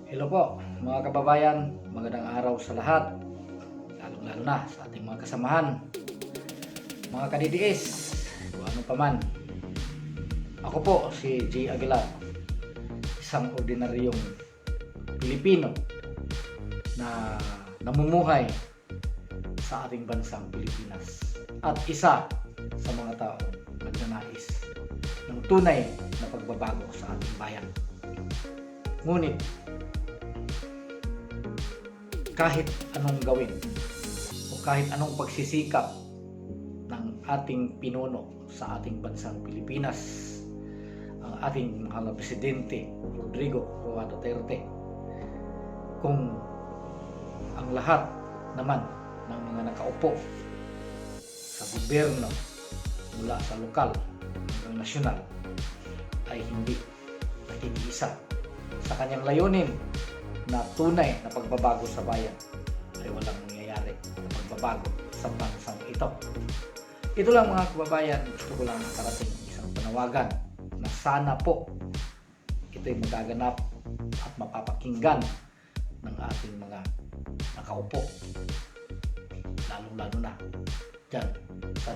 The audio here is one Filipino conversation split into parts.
Hello po mga kababayan, magandang araw sa lahat, lalong-lalo na sa ating mga kasamahan, mga kadidiis, o ano pa man. Ako po si J. Aguilar, isang ordinaryong Pilipino na namumuhay sa ating bansang Pilipinas at isa sa mga taong nagnanais ng tunay na pagbabago sa ating bayan. Ngunit kahit anong gawin o kahit anong pagsisikap ng ating pinuno sa ating bansang Pilipinas, ang ating mahal na presidente Rodrigo Roa Duterte, kung ang lahat naman ng mga nakaupo sa gobyerno mula sa lokal hanggang nasyonal ay hindi nakikiisa sa kanyang layunin na tunay na pagbabago sa bayan, ay walang mangyayari na pagbabago sa bansang ito. Ito lang mga kababayan, gusto ko lang makarating isang panawagan na sana po ito'y magaganap at mapapakinggan ng ating mga nakaupo, lalong-lalo na dyan sa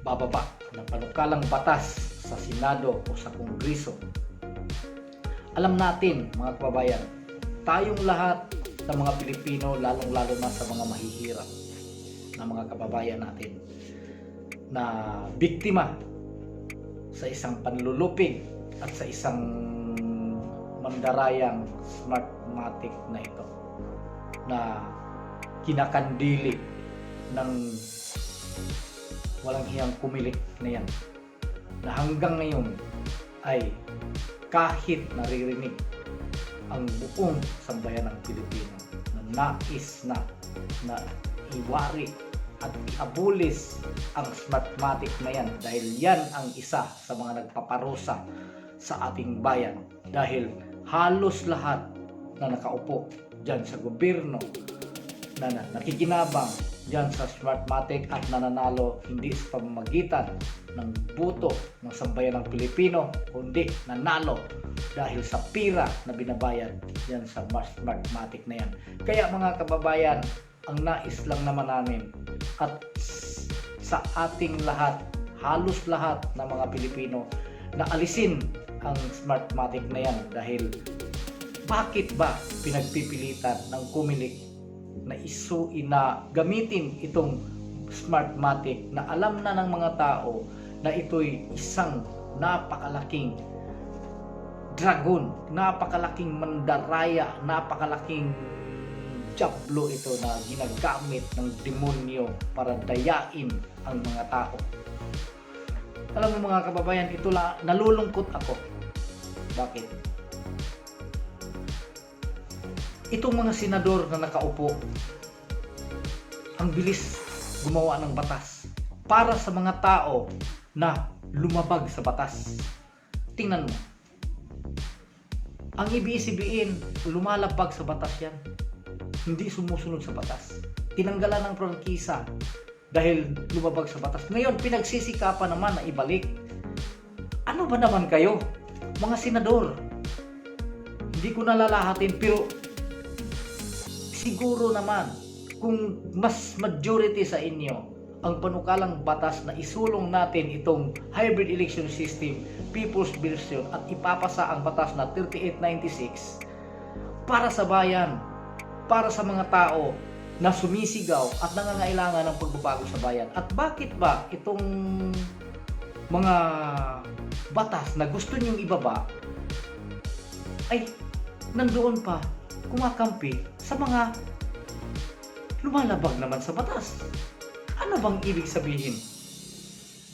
bababa ng panukalang batas sa Senado o sa Kongreso. Alam natin mga kababayan, tayong lahat ng mga Pilipino, lalong-lalo na sa mga mahihirap na mga kababayan natin na biktima sa isang panlulupig at sa isang mandarayang smartmatic na ito na kinakandili ng walang hiyang kumilik na yan, na hanggang ngayon ay kahit naririnig ang buong sambayan ng Pilipino na nais na iwari at iabulis ang smartmatic na yan, dahil yan ang isa sa mga nagpaparusa sa ating bayan, dahil halos lahat na nakaupo dyan sa gobyerno na nakikinabang dyan sa smartmatic at nananalo hindi sa pamamagitan ng buto ng sambayan ng Pilipino, kundi nanalo dahil sa pira na binabayad yan sa smartmatic na yan. Kaya mga kababayan, ang nais lang naman namin at sa ating lahat, halos lahat ng mga Pilipino, na alisin ang smartmatic na yan, dahil bakit ba pinagpipilitan ng kumilik na gamitin itong smartmatic na alam na ng mga tao na ito'y isang napakalaking dragon, napakalaking mandaraya, napakalaking diablo ito na ginagamit ng demonyo para dayain ang mga tao. Alam mo mga kababayan, ito nalulungkot ako. Bakit? Itong mga senador na nakaupo, ang bilis gumawa ng batas para sa mga tao na lumabag sa batas. Tingnan mo, ang ibig sabihin, lumalabag sa batas yan, hindi sumusunod sa batas, tinanggalan ng prangkisa dahil lumabag sa batas. Ngayon pinagsisikapan naman na ibalik. Ano ba naman kayo mga senador? Hindi ko nalalahatin, pero siguro naman kung mas majority sa inyo ang panukalang batas na isulong natin itong hybrid election system, people's version, at ipapasa ang batas na 3896 para sa bayan, para sa mga tao na sumisigaw at nangangailangan ng pagbabago sa bayan. At bakit ba itong mga batas na gusto niyong ibaba ay nandoon pa kumakampi sa mga lumalabag naman sa batas? Ano bang ibig sabihin?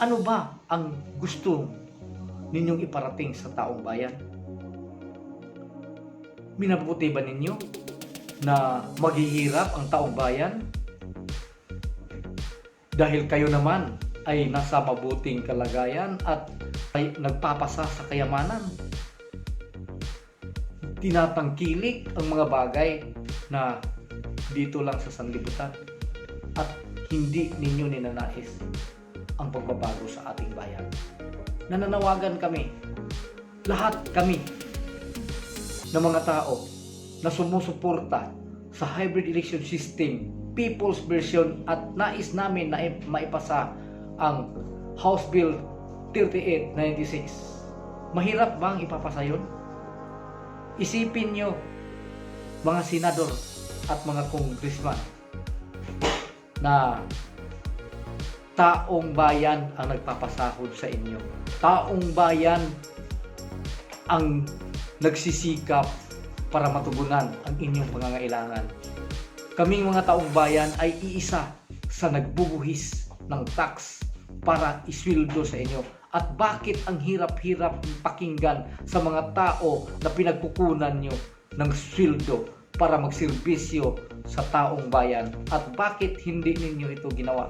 Ano ba ang gusto ninyong iparating sa taong bayan? Minabuti ba ninyo na maghihirap ang taong bayan dahil kayo naman ay nasa mabuting kalagayan at ay nagpapasa sa kayamanan? Tinatangkilik ang mga bagay na dito lang sa sanlibutan at hindi ninyo ninanais ang pagbabago sa ating bayan. Nananawagan kami, lahat kami ng mga tao na sumusuporta sa hybrid election system, people's version, at nais namin na maipasa ang House Bill 3896. Mahirap bang ipapasa yun? Isipin nyo, mga senador at mga congressman, na taong bayan ang nagpapasahod sa inyo. Taong bayan ang nagsisikap para matugunan ang inyong pangangailangan. Kaming mga taong bayan ay iisa sa nagbubuhis ng tax para isweldo sa inyo. At bakit ang hirap-hirap pakinggan sa mga tao na pinagkukunan nyo ng sweldo para magserbisyo sa taong bayan? At bakit hindi ninyo ito ginawa?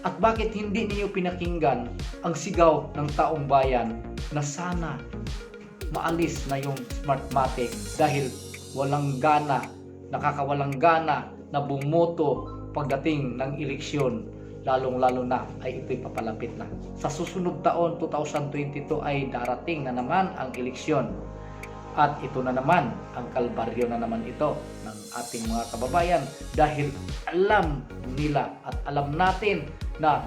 At bakit hindi ninyo pinakinggan ang sigaw ng taong bayan na sana maalis na yung Smartmatic dahil walang gana, nakakawalang gana na bumoto pagdating ng eleksyon, lalong-lalo na ay ito'y papalapit na. Sa susunod taon, 2022, ay darating na naman ang eleksyon. At ito na naman, ang kalbaryo na naman ito ng ating mga kababayan dahil alam nila at alam natin na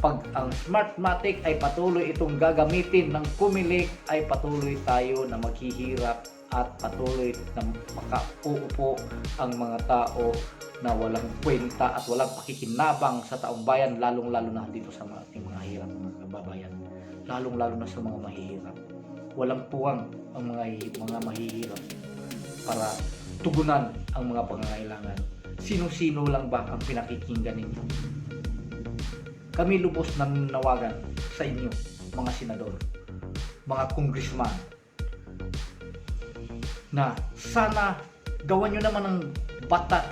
pag ang Smartmatic ay patuloy itong gagamitin ng Comelec, ay patuloy tayo na maghihirap at patuloy na makauupo ang mga tao na walang kwenta at walang pakikinabang sa taong bayan, lalong-lalo na dito sa ating mga hirap mga kababayan, lalong-lalo na sa mga mahihirap. Walang puwang ang mga mahihirap para tugunan ang mga pangangailangan. Sino-sino lang ba ang pinakikinggan ninyo? Kami lubos na nanawagan sa inyo, mga senador, mga congressman, na sana gawan nyo naman ng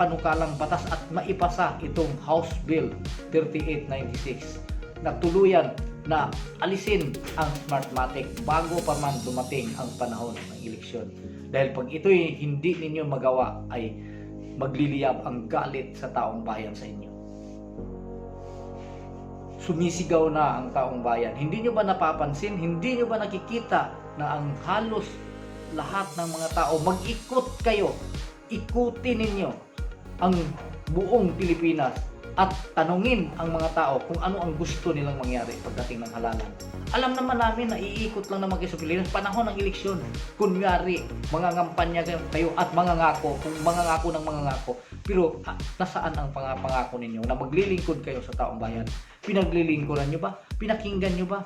panukalang batas at maipasa itong House Bill 3896 na tuluyan na alisin ang Smartmatic bago pa man dumating ang panahon ng eleksyon. Dahil pag ito'y hindi ninyo magawa, ay magliliyab ang galit sa taong bayan sa inyo. Sumisigaw na ang taong bayan. Hindi nyo ba napapansin? Hindi nyo ba nakikita na ang halos lahat ng mga tao, mag-ikot kayo, ikutin ninyo ang buong Pilipinas at tanungin ang mga tao kung ano ang gusto nilang mangyari pagdating ng halalan. Alam naman namin na iikot lang naman kayo sa Pilipinas panahon ng eleksyon. Kunyari, mga ngampanya kayo at mga ngako, kung mga ngako ng mga ngako. Pero nasaan ang pangako ninyo na maglilingkod kayo sa taong bayan? Pinaglilingkuran nyo ba? Pinakinggan nyo ba?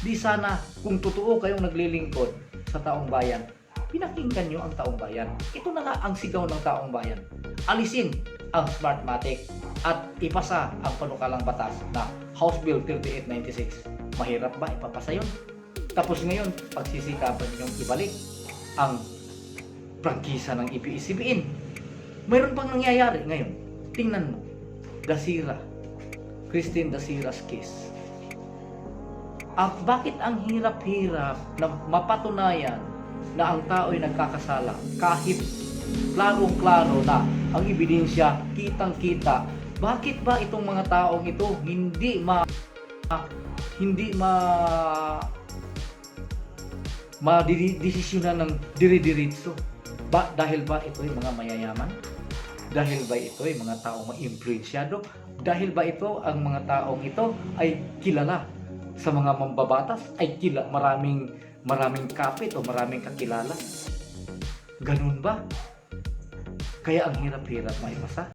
Di sana kung totoo kayong naglilingkod sa taong bayan, pinakinggan nyo ang taong bayan. Ito na nga ang sigaw ng taong bayan. Alisin ang Smartmatic at ipasa ang panukalang batas na House Bill 3896. Mahirap ba ipapasa yun? Tapos ngayon, pagsisikapan nyo ibalik ang prangkisa ng ABS-CBN. Mayroon pang nangyayari ngayon. Tingnan mo, Dasira, Christine Dasira's case. Bakit ang hirap-hirap na mapatunayan na ang tao ay nagkakasala kahit klarong-klaro na ang ebidensya, kitang-kita? Bakit ba itong mga taong ito hindi madesisyonan ng dire-diretso? Dahil ba ito ay mga mayayaman? Dahil ba ito ay mga taong ma-influensyado? Dahil ba ito ang mga taong ito ay kilala sa mga mambabatas, ay maraming kapit o maraming kakilala? Ganun ba? Kaya ang hirap-hirap maipasa?